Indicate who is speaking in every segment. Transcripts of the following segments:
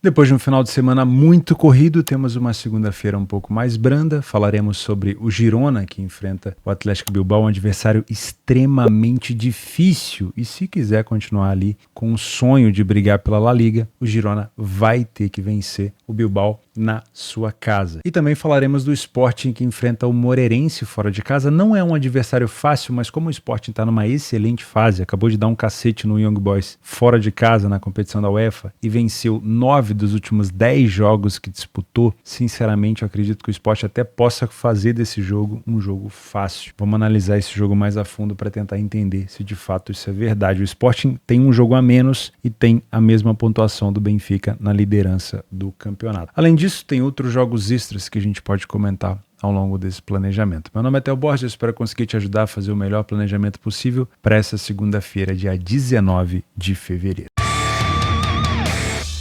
Speaker 1: Depois de um final de semana muito corrido, temos uma segunda-feira um pouco mais branda. Falaremos sobre o Girona, que enfrenta o Athletic Bilbao, um adversário extremamente difícil. E se quiser continuar ali com o sonho de brigar pela La Liga, o Girona vai ter que vencer o Bilbao na sua casa. E também falaremos do Sporting, que enfrenta o Moreirense fora de casa. Não é um adversário fácil, mas como o Sporting está numa excelente fase, acabou de dar um cacete no Young Boys fora de casa na competição da UEFA e venceu 9 dos últimos 10 jogos que disputou, sinceramente eu acredito que o Sport até possa fazer desse jogo um jogo fácil. Vamos analisar esse jogo mais a fundo para tentar entender se de fato isso é verdade. O Sporting tem um jogo a menos e tem a mesma pontuação do Benfica na liderança do campeonato. Além disso, tem outros jogos extras que a gente pode comentar ao longo desse planejamento. Meu nome é Theo Borges, eu espero conseguir te ajudar a fazer o melhor planejamento possível para essa segunda-feira, dia 19 de fevereiro.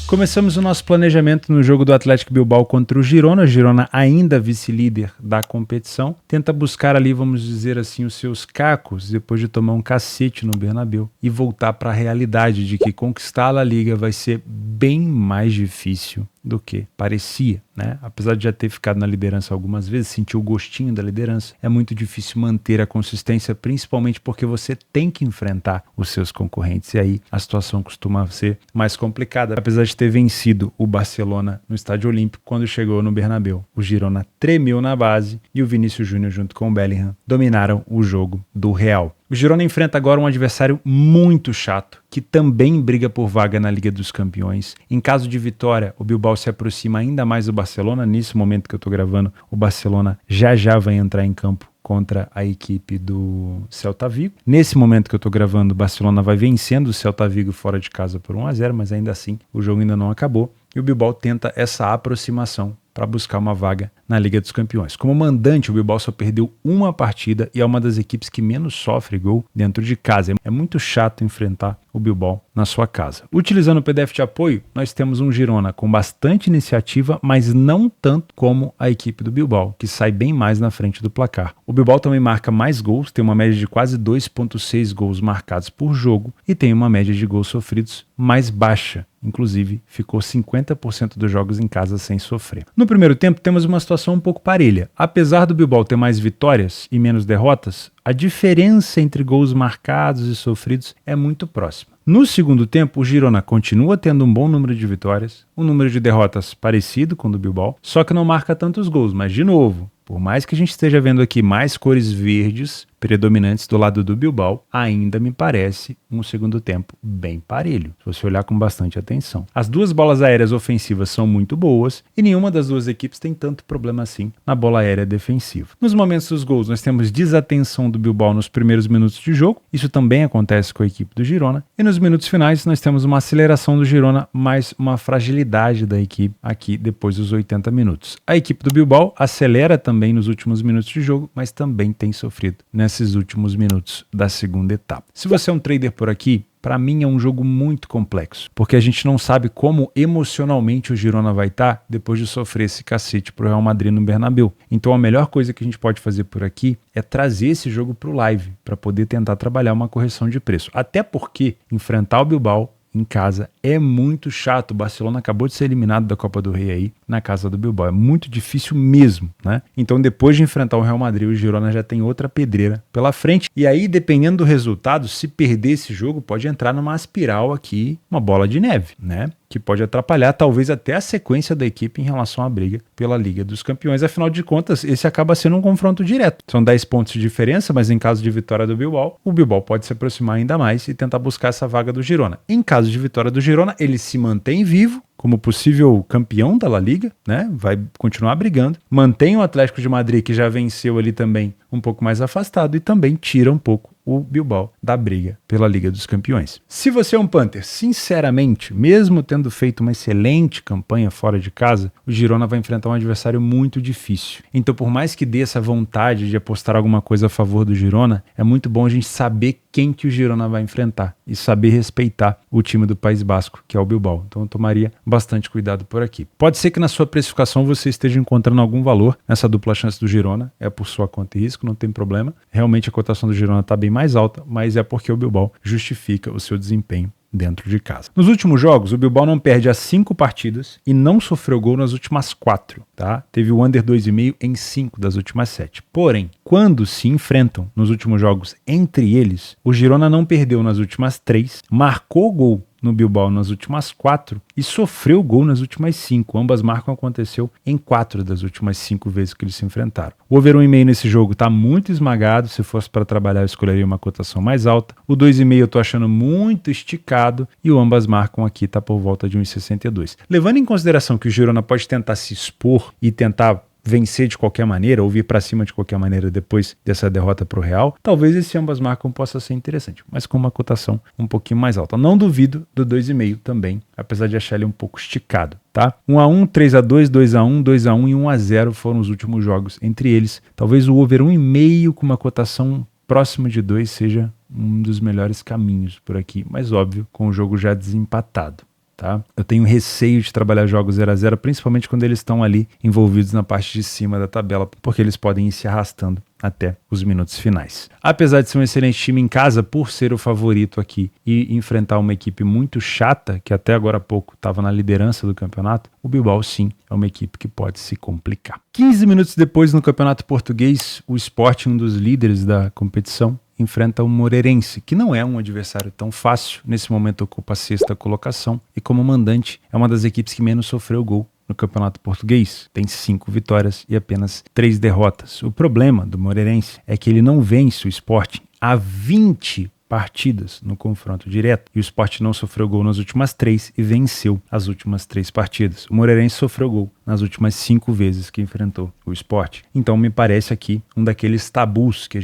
Speaker 1: Começamos o nosso planejamento no jogo do Athletic Bilbao contra o Girona. O Girona, ainda vice-líder da competição, tenta buscar ali, vamos dizer assim, os seus cacos depois de tomar um cacete no Bernabéu e voltar para a realidade de que conquistar a La Liga vai ser bem mais difícil do que parecia, né? Apesar de já ter ficado na liderança algumas vezes, sentiu o gostinho da liderança, é muito difícil manter a consistência, principalmente porque você tem que enfrentar os seus concorrentes, e aí a situação costuma ser mais complicada. Apesar de ter vencido o Barcelona no Estádio Olímpico, quando chegou no Bernabéu, o Girona tremeu na base e o Vinícius Júnior junto com o Bellingham dominaram o jogo do Real. O Girona enfrenta agora um adversário muito chato, que também briga por vaga na Liga dos Campeões. Em caso de vitória, o Bilbao se aproxima ainda mais do Barcelona. Nesse momento que eu estou gravando, o Barcelona já vai entrar em campo contra a equipe do Celta Vigo. Nesse momento que eu estou gravando, o Barcelona vai vencendo o Celta Vigo fora de casa por 1-0, mas ainda assim o jogo ainda não acabou. E o Bilbao tenta essa aproximação para buscar uma vaga na Liga dos Campeões. Como mandante, o Bilbao só perdeu uma partida e é uma das equipes que menos sofre gol dentro de casa. É muito chato enfrentar o Bilbao na sua casa. Utilizando o PDF de apoio, nós temos um Girona com bastante iniciativa, mas não tanto como a equipe do Bilbao, que sai bem mais na frente do placar. O Bilbao também marca mais gols, tem uma média de quase 2,6 gols marcados por jogo e tem uma média de gols sofridos mais baixa. Inclusive, ficou 50% dos jogos em casa sem sofrer. No primeiro tempo, temos uma situação um pouco parelha. Apesar do Bilbao ter mais vitórias e menos derrotas, a diferença entre gols marcados e sofridos é muito próxima. No segundo tempo, o Girona continua tendo um bom número de vitórias, um número de derrotas parecido com o do Bilbao, só que não marca tantos gols. Mas, de novo, por mais que a gente esteja vendo aqui mais cores verdes predominantes do lado do Bilbao, ainda me parece um segundo tempo bem parelho, se você olhar com bastante atenção. As duas bolas aéreas ofensivas são muito boas e nenhuma das duas equipes tem tanto problema assim na bola aérea defensiva. Nos momentos dos gols, nós temos desatenção do Bilbao nos primeiros minutos de jogo, isso também acontece com a equipe do Girona, e nos minutos finais nós temos uma aceleração do Girona, mais uma fragilidade da equipe aqui depois dos 80 minutos. A equipe do Bilbao acelera também nos últimos minutos de jogo, mas também tem sofrido nesses últimos minutos da segunda etapa. Se você é um trader por aqui, para mim é um jogo muito complexo, porque a gente não sabe como emocionalmente o Girona vai estar depois de sofrer esse cacete pro Real Madrid no Bernabéu. Então a melhor coisa que a gente pode fazer por aqui é trazer esse jogo pro live, para poder tentar trabalhar uma correção de preço. Até porque enfrentar o Bilbao em casa é muito chato. O Barcelona acabou de ser eliminado da Copa do Rei aí na casa do Bilbao. É muito difícil mesmo, né? Então depois de enfrentar o Real Madrid, o Girona já tem outra pedreira pela frente. E aí, dependendo do resultado, se perder esse jogo, pode entrar numa espiral aqui, uma bola de neve, né? Que pode atrapalhar talvez até a sequência da equipe em relação à briga pela Liga dos Campeões. Afinal de contas, esse acaba sendo um confronto direto. São 10 pontos de diferença, mas em caso de vitória do Bilbao, o Bilbao pode se aproximar ainda mais e tentar buscar essa vaga do Girona. Em caso de vitória do Girona, ele se mantém vivo como possível campeão da La Liga, né? Vai continuar brigando. Mantém o Atlético de Madrid, que já venceu ali também, um pouco mais afastado, e também tira um pouco o Bilbao da briga pela Liga dos Campeões. Se você é um Panther, sinceramente, mesmo tendo feito uma excelente campanha fora de casa, o Girona vai enfrentar um adversário muito difícil. Então, por mais que dê essa vontade de apostar alguma coisa a favor do Girona, é muito bom a gente saber quem que o Girona vai enfrentar e saber respeitar o time do País Basco, que é o Bilbao. Então eu tomaria bastante cuidado por aqui. Pode ser que na sua precificação você esteja encontrando algum valor nessa dupla chance do Girona, é por sua conta e risco, não tem problema. Realmente a cotação do Girona está bem mais alta, mas é porque o Bilbao justifica o seu desempenho dentro de casa. Nos últimos jogos, o Bilbao não perde as 5 partidas e não sofreu gol nas últimas 4, tá? Teve o under 2,5 em 5 das últimas 7. Porém, quando se enfrentam nos últimos jogos entre eles, o Girona não perdeu nas últimas 3, marcou gol no Bilbao nas últimas 4 e sofreu gol nas últimas 5. Ambas marcas aconteceu em 4 das últimas 5 vezes que eles se enfrentaram. O over 1,5 nesse jogo está muito esmagado. Se fosse para trabalhar, eu escolheria uma cotação mais alta. O 2,5 eu estou achando muito esticado e o ambas marcam aqui está por volta de 1,62. Levando em consideração que o Girona pode tentar se expor e tentar vencer de qualquer maneira ou vir para cima de qualquer maneira depois dessa derrota para o Real, talvez esse ambas marcam possa ser interessante, mas com uma cotação um pouquinho mais alta. Não duvido do 2,5 também, apesar de achar ele um pouco esticado, tá? 1-1, 3-2, 2-1, 2-1 e 1-0 foram os últimos jogos entre eles. Talvez o over 1,5 com uma cotação próxima de 2 seja um dos melhores caminhos por aqui, mas óbvio, com o jogo já desempatado. Tá? Eu tenho receio de trabalhar jogos 0 a 0, principalmente quando eles estão ali envolvidos na parte de cima da tabela, porque eles podem ir se arrastando até os minutos finais. Apesar de ser um excelente time em casa, por ser o favorito aqui e enfrentar uma equipe muito chata, que até agora há pouco estava na liderança do campeonato, o Bilbao sim é uma equipe que pode se complicar. 15 minutos depois, no Campeonato Português, o Sporting, um dos líderes da competição, enfrenta o Moreirense, que não é um adversário tão fácil, nesse momento ocupa a 6ª colocação e como mandante é uma das equipes que menos sofreu gol no Campeonato Português. Tem 5 vitórias e apenas 3 derrotas. O problema do Moreirense é que ele não vence o Sporting há 20 partidas no confronto direto e o Sport não sofreu gol nas últimas 3 e venceu as últimas 3 partidas. O Moreirense sofreu gol nas últimas 5 vezes que enfrentou o Sport. Então me parece aqui um daqueles tabus que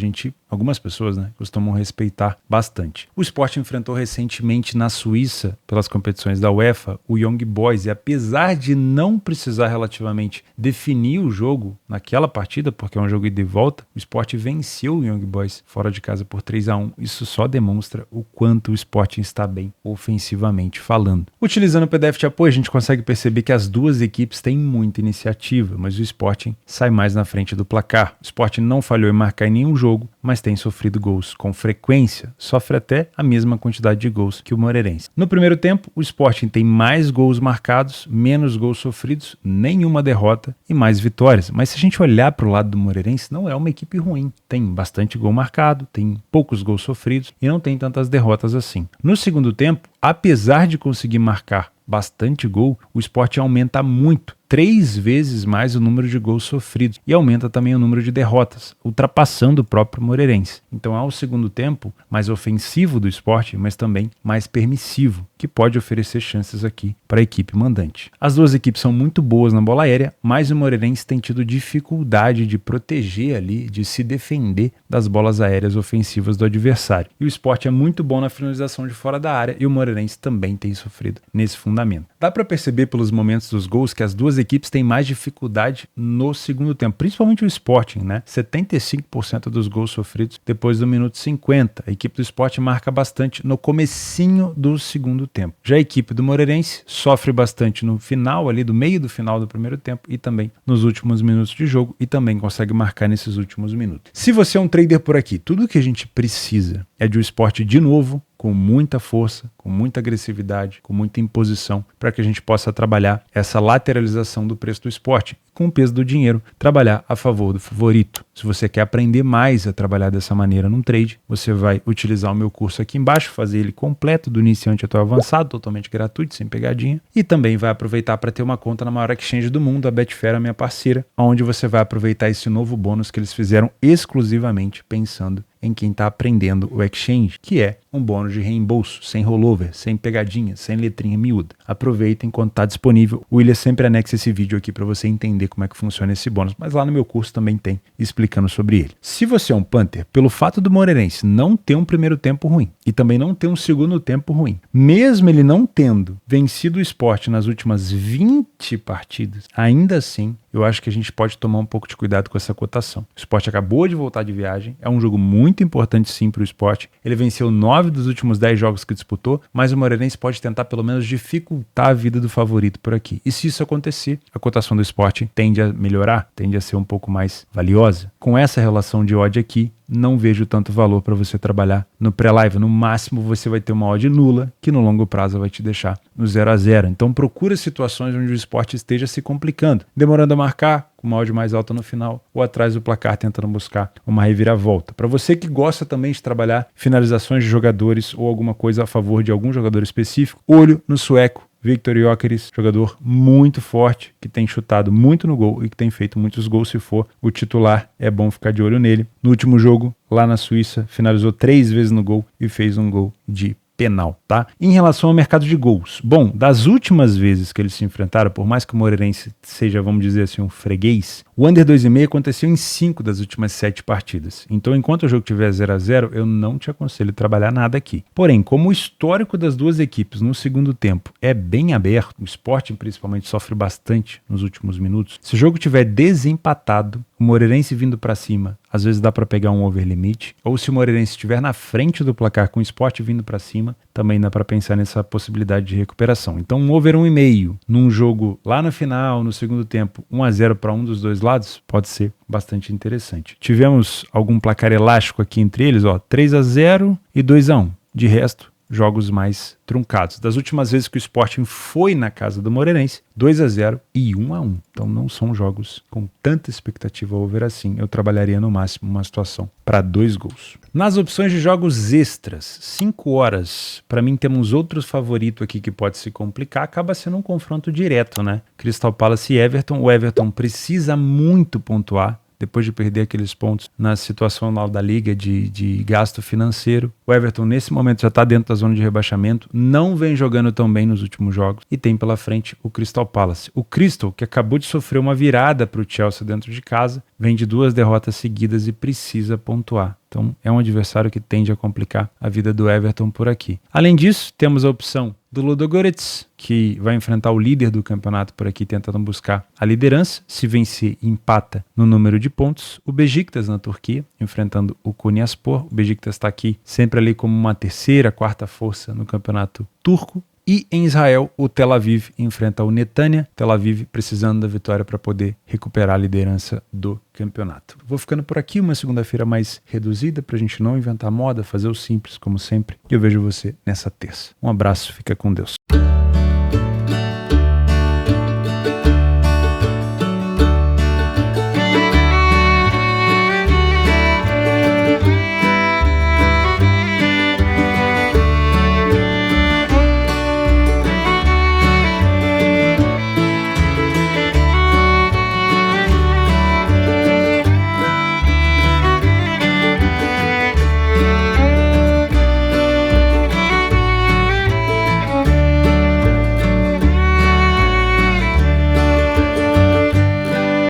Speaker 1: algumas pessoas, costumam respeitar bastante. O Sport enfrentou recentemente na Suíça, pelas competições da UEFA, o Young Boys, e apesar de não precisar relativamente definir o jogo naquela partida, porque é um jogo ida e volta, o Sport venceu o Young Boys fora de casa por 3-1. Isso só demonstra o quanto o Sporting está bem ofensivamente falando. Utilizando o PDF de apoio, a gente consegue perceber que as duas equipes têm muita iniciativa, mas o Sporting sai mais na frente do placar. O Sporting não falhou em marcar em nenhum jogo, mas tem sofrido gols com frequência, sofre até a mesma quantidade de gols que o Moreirense. No primeiro tempo, o Sporting tem mais gols marcados, menos gols sofridos, nenhuma derrota e mais vitórias. Mas se a gente olhar para o lado do Moreirense, não é uma equipe ruim. Tem bastante gol marcado, tem poucos gols sofridos e não tem tantas derrotas assim. No segundo tempo, apesar de conseguir marcar bastante gol, o Sport aumenta muito, 3 vezes mais o número de gols sofridos e aumenta também o número de derrotas, ultrapassando o próprio Moreirense. Então é o segundo tempo mais ofensivo do Sport, mas também mais permissivo, que pode oferecer chances aqui para a equipe mandante. As duas equipes são muito boas na bola aérea, mas o Moreirense tem tido dificuldade de proteger ali, de se defender das bolas aéreas ofensivas do adversário. E o Sport é muito bom na finalização de fora da área e o Moreirense também tem sofrido nesse fundamento. Dá para perceber pelos momentos dos gols que as duas equipes têm mais dificuldade no segundo tempo, principalmente o Sporting, 75% dos gols sofridos depois do minuto 50. A equipe do Sporting marca bastante no comecinho do segundo tempo. Já a equipe do Moreirense sofre bastante no final, ali do meio do final do primeiro tempo e também nos últimos minutos de jogo e também consegue marcar nesses últimos minutos. Se você é um trader por aqui, tudo que a gente precisa é de um Sport de novo, com muita força, com muita agressividade, com muita imposição, para que a gente possa trabalhar essa lateralização do preço do esporte, com o peso do dinheiro, trabalhar a favor do favorito. Se você quer aprender mais a trabalhar dessa maneira num trade, você vai utilizar o meu curso aqui embaixo, fazer ele completo, do iniciante até o avançado, totalmente gratuito, sem pegadinha, e também vai aproveitar para ter uma conta na maior exchange do mundo, a Betfair, a minha parceira, onde você vai aproveitar esse novo bônus que eles fizeram exclusivamente pensando em quem está aprendendo o exchange, que é um bônus de reembolso, sem rollover, sem pegadinha, sem letrinha miúda. Aproveita enquanto está disponível. O William sempre anexa esse vídeo aqui para você entender como é que funciona esse bônus, mas lá no meu curso também tem explicando sobre ele. Se você é um punter, pelo fato do Moreirense não ter um primeiro tempo ruim e também não ter um segundo tempo ruim, mesmo ele não tendo vencido o Sport nas últimas 20 partidas, ainda assim eu acho que a gente pode tomar um pouco de cuidado com essa cotação. O Sport acabou de voltar de viagem, é um jogo muito importante sim para o Sport. Ele venceu 9 dos últimos 10 jogos que disputou, mas o Moreirense pode tentar pelo menos dificultar a vida do favorito por aqui. E se isso acontecer, a cotação do Sport tende a melhorar, tende a ser um pouco mais valiosa. Com essa relação de odd aqui, não vejo tanto valor para você trabalhar no pré-live. No máximo você vai ter uma odd nula, que no longo prazo vai te deixar no 0-0. Então procura situações onde o Sport esteja se complicando, demorando a marcar, com uma odd mais alta no final, ou atrás do placar tentando buscar uma reviravolta. Para você que gosta também de trabalhar finalizações de jogadores ou alguma coisa a favor de algum jogador específico, olho no sueco Viktor Gyökeres, jogador muito forte, que tem chutado muito no gol e que tem feito muitos gols. Se for o titular, é bom ficar de olho nele. No último jogo, lá na Suíça, finalizou 3 vezes no gol e fez um gol de penal, tá? Em relação ao mercado de gols, bom, das últimas vezes que eles se enfrentaram, por mais que o Moreirense seja, vamos dizer assim, um freguês, o under 2,5 aconteceu em 5 das últimas 7 partidas. Então, enquanto o jogo tiver 0-0, eu não te aconselho a trabalhar nada aqui. Porém, como o histórico das duas equipes no segundo tempo é bem aberto, o Sport principalmente sofre bastante nos últimos minutos, se o jogo tiver desempatado, o Moreirense vindo para cima, às vezes dá para pegar um over limite, ou se o Moreirense estiver na frente do placar com o Sport vindo para cima, também dá para pensar nessa possibilidade de recuperação. Então um over 1,5 num jogo lá no final, no segundo tempo, 1-0 para um dos dois lados, pode ser bastante interessante. Tivemos algum placar elástico aqui entre eles, 3-0 e 2-1. De resto, jogos mais truncados. Das últimas vezes que o Sporting foi na casa do Moreirense, 2-0 e 1-1. Então não são jogos com tanta expectativa over assim. Eu trabalharia no máximo uma situação para 2 gols. Nas opções de jogos extras, 5 horas, para mim temos outro favorito aqui que pode se complicar, acaba sendo um confronto direto, né? Crystal Palace e Everton. O Everton precisa muito pontuar, depois de perder aqueles pontos na situação lá da liga de gasto financeiro. O Everton nesse momento já está dentro da zona de rebaixamento, não vem jogando tão bem nos últimos jogos e tem pela frente o Crystal Palace. O Crystal, que acabou de sofrer uma virada para o Chelsea dentro de casa, vem de 2 derrotas seguidas e precisa pontuar. Então é um adversário que tende a complicar a vida do Everton por aqui. Além disso, temos a opção do Ludogorets, que vai enfrentar o líder do campeonato por aqui, tentando buscar a liderança. Se vencer, empata no número de pontos. O Beşiktaş na Turquia, enfrentando o Konyaspor. O Beşiktaş está aqui sempre ali como uma terceira, quarta força no campeonato turco. E em Israel, o Tel Aviv enfrenta o Netanya. Tel Aviv precisando da vitória para poder recuperar a liderança do campeonato. Vou ficando por aqui, uma segunda-feira mais reduzida para a gente não inventar moda, fazer o simples como sempre. E eu vejo você nessa terça. Um abraço, fica com Deus.